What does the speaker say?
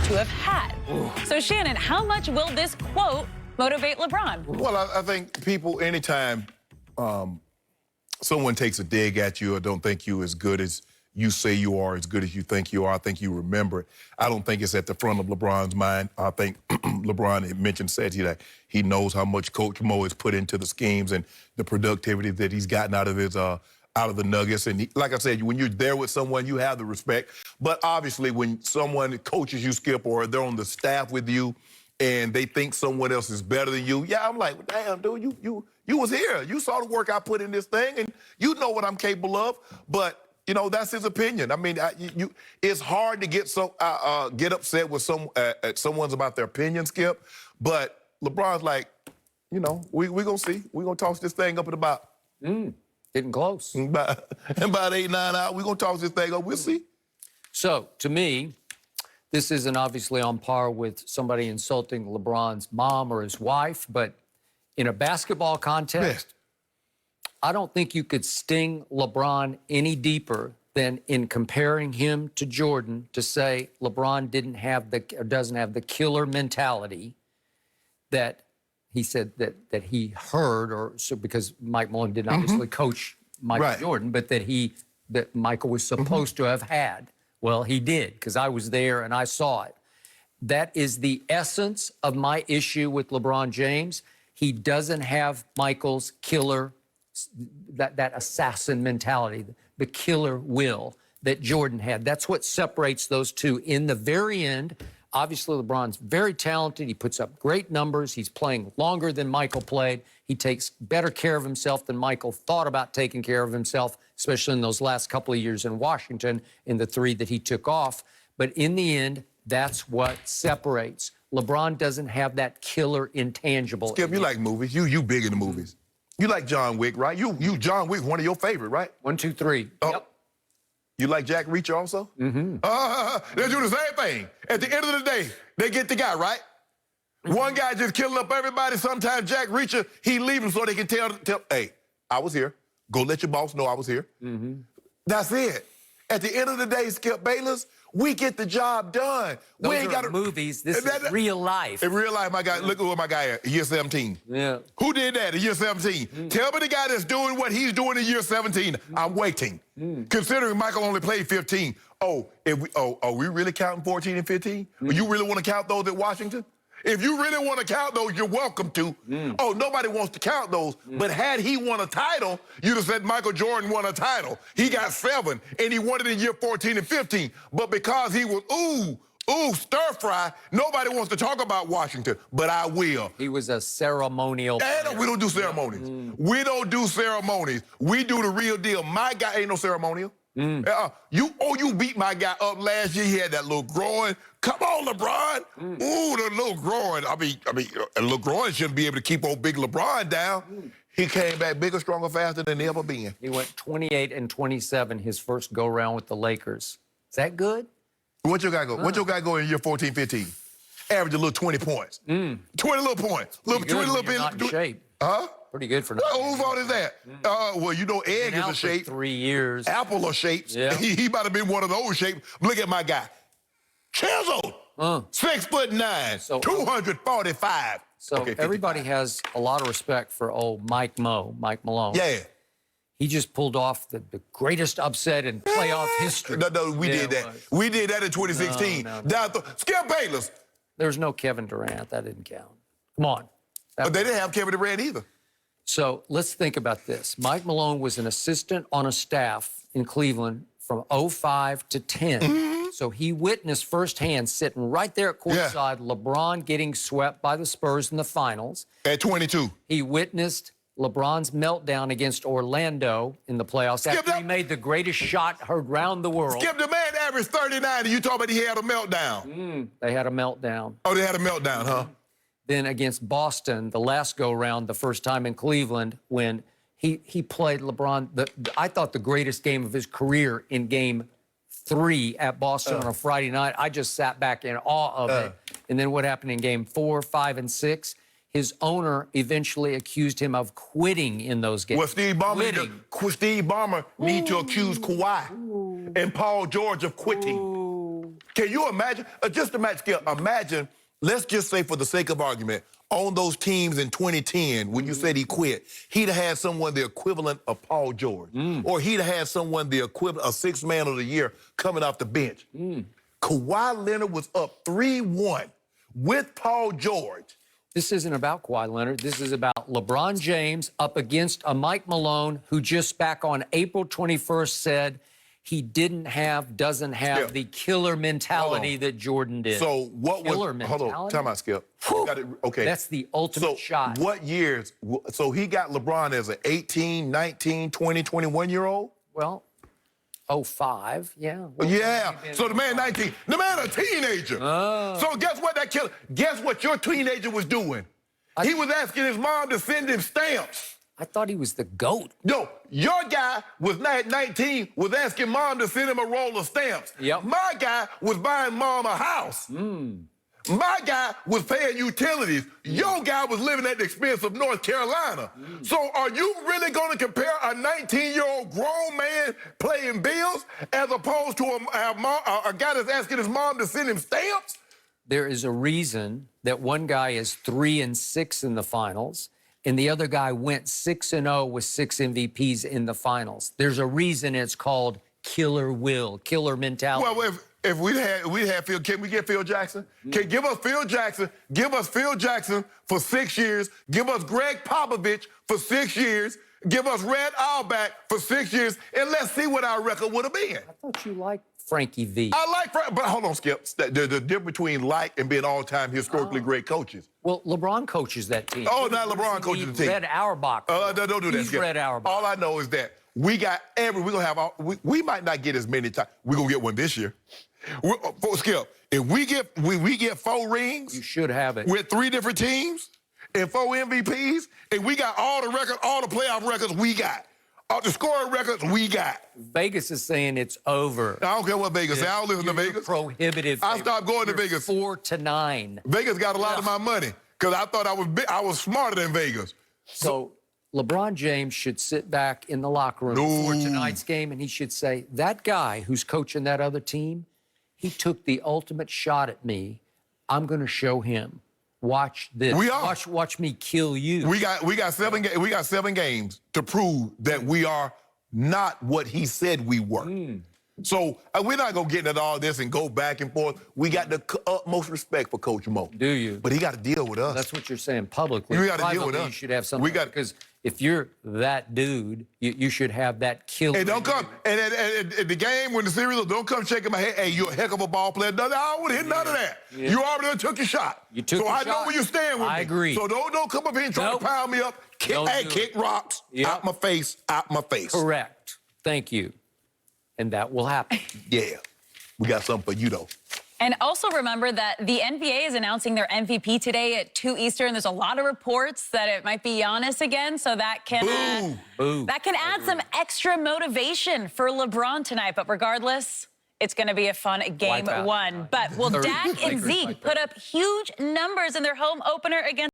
to have had. Ooh. So, Shannon, how much will this quote motivate LeBron? Well, I think people, anytime someone takes a dig at you or don't think you as good as you say you are, as good as you think you are, I think you remember it. I don't think it's at the front of LeBron's mind. I think LeBron said he knows how much Coach Mo has put into the schemes and the productivity that he's gotten out of his out of the Nuggets. And like I said, when you're there with someone, you have the respect. But obviously, when someone coaches you, Skip, or they're on the staff with you, and they think someone else is better than you, yeah, I'm like, well, damn, dude, you was here. You saw the work I put in this thing, and you know what I'm capable of. But you know, that's his opinion. I mean, it's hard to get upset with someone's about their opinion, Skip. But LeBron's like, you know, we're gonna see. We're gonna toss this thing up at about Getting close. About 8, 9 hours. We're gonna toss this thing up. We'll see. So, to me, this isn't obviously on par with somebody insulting LeBron's mom or his wife, but in a basketball context, I don't think you could sting LeBron any deeper than in comparing him to Jordan to say LeBron doesn't have the killer mentality that he said that he heard, or so because Mike Malone didn't obviously coach Michael Jordan, but that Michael was supposed to have had. Well, he did, because I was there and I saw it. That is the essence of my issue with LeBron James. He doesn't have Michael's killer, that assassin mentality, the killer will that Jordan had. That's what separates those two. In the very end, obviously LeBron's very talented. He puts up great numbers. He's playing longer than Michael played. He takes better care of himself than Michael thought about taking care of himself, especially in those last couple of years in Washington, in the 3 that he took off. But in the end, that's what separates. LeBron doesn't have that killer intangible. Skip, you like movies. You big into movies. You like John Wick, right? You John Wick, one of your favorite, right? 1, 2, 3. Oh. Yep. You like Jack Reacher also? They do the same thing. At the end of the day, they get the guy, right? One guy just killing up everybody. Sometimes Jack Reacher, he leave him so they can tell, hey, I was here. Go let your boss know I was here. That's it. At the end of the day, Skip Bayless, we get the job done. Those we ain't got movies. This is real life. In real life, my guy, look at what my guy at, year 17. Yeah. Who did that in year 17? Tell me the guy that's doing what he's doing in year 17. I'm waiting. Considering Michael only played 15. Are we really counting 14 and 15? You really want to count those at Washington? If you really want to count those, you're welcome to. Oh, nobody wants to count those. But had he won a title, you'd have said Michael Jordan won a title. He got 7, and he won it in year 14 and 15. But because he was, stir fry, nobody wants to talk about Washington, but I will. He was a ceremonial player. We don't do ceremonies. We don't do ceremonies. We do the real deal. My guy ain't no ceremonial. You beat my guy up last year. He had that little groin. Come on, LeBron. Ooh, the little groin. I mean, a little groin shouldn't be able to keep old big LeBron down. He came back bigger, stronger, faster than he ever been. He went 28 and 27 his first go-round with the Lakers. Is that good? What your guy go? What your guy go in year 14, 15? Average a little 20 points. 20 little points. 20 little bit. Not in shape. Huh? Pretty good for now. Whose fault is that? Well, you know, Egg is a shape. 3 years. Apple are shapes. Yeah. He might have been one of those shapes. Look at my guy. Chiseled. 6'9", 245. So okay, everybody has a lot of respect for old Mike Malone. Yeah. He just pulled off the greatest upset in playoff history. No, we did that. We did that in 2016. Skip Bayless. There's no Kevin Durant. That didn't count. Come on. But they didn't have Kevin Durant either. So let's think about this. Mike Malone was an assistant on a staff in Cleveland from 05 to 10. So he witnessed firsthand, sitting right there at courtside, LeBron getting swept by the Spurs in the finals. At 22. He witnessed LeBron's meltdown against Orlando in the playoffs after he made the greatest shot heard around the world. Skip, the man averaged 39, and you talking about he had a meltdown. They had a meltdown. Oh, they had a meltdown, huh? Then against Boston, the last go-round, the first time in Cleveland, when he played LeBron, I thought the greatest game of his career in Game 3 at Boston on a Friday night. I just sat back in awe of it. And then what happened in Game 4, 5, and 6? His owner eventually accused him of quitting in those games. Well, Steve Ballmer need to accuse Kawhi and Paul George of quitting. Can you imagine? Just imagine, Skip, imagine, let's just say for the sake of argument, on those teams in 2010, when you said he quit, he'd have had someone the equivalent of Paul George. Or he'd have had someone the equivalent of sixth man of the year coming off the bench. Kawhi Leonard was up 3-1 with Paul George. This isn't about Kawhi Leonard. This is about LeBron James up against a Mike Malone who just back on April 21st said he doesn't have the killer mentality that Jordan did. So what killer was, mentality? hold on, time out, Skip. Okay. That's the ultimate shot. What years, so he got LeBron as an 18, 19, 20, 21-year-old? Well, 05, yeah. Yeah, so the man 19, the man a teenager. So guess what that killer, guess what your teenager was doing? He was asking his mom to send him stamps. I thought he was the GOAT. No, your guy was 19, was asking mom to send him a roll of stamps. Yep. My guy was buying mom a house. My guy was paying utilities. Your guy was living at the expense of North Carolina. So are you really going to compare a 19-year-old grown man paying bills as opposed to a guy that's asking his mom to send him stamps? There is a reason that one guy is 3-6 in the finals, and the other guy went 6-0 with 6 MVPs in the finals. There's a reason it's called killer will, killer mentality. Well, if we had Phil, can we get Phil Jackson? Can give us Phil Jackson, give us Phil Jackson for 6 years, give us Greg Popovich for 6 years, give us Red Auerbach for 6 years, and let's see what our record would have been. I thought you liked Frankie V. I like Frank, but hold on, Skip. The difference between like and being all-time historically great coaches. Well, LeBron coaches that team. Oh, not LeBron coaches the team. Red Auerbach. Don't do that, He's Skip. Red Auerbach. All I know is that we gonna have we might not get as many times. We're gonna get one this year. Skip, if we get 4 rings, You should have it. with 3 different teams and 4 MVPs, and we got all the records, all the playoff records we got. All the scoring records we got. Vegas is saying it's over. I don't care what Vegas say. I don't listen to Vegas. Prohibitive. I stopped going to Vegas. 4-9. Vegas got a lot of my money because I thought I was smarter than Vegas. So LeBron James should sit back in the locker room before tonight's game, and he should say, that guy who's coaching that other team, he took the ultimate shot at me. I'm going to show him. Watch this. We are. Watch me kill you. We got 7 games to prove that we are not what he said we were. So we're not gonna get into all this and go back and forth. We got the utmost respect for Coach Mo. Do you? But he got to deal with us. That's what you're saying publicly. We got to deal with Privately, us. You should have something. Because if you're that dude, you should have that killer. And don't come. And at the game when the series, don't come shaking my head. Hey, you're a heck of a ball player. No, I don't want to hit none of that. Yeah. You already took your shot. You took your I shot. know where you stand with me. I agree. So don't come up here and try to pound me up. Kick rocks out my face, out my face. Correct. Thank you. And that will happen. Yeah. We got something for you, though. And also remember that the NBA is announcing their MVP today at 2 Eastern. There's a lot of reports that it might be Giannis again, so that can that can add some extra motivation for LeBron tonight. But regardless, it's going to be a fun game 1. But will Dak and Zeke put up huge numbers in their home opener against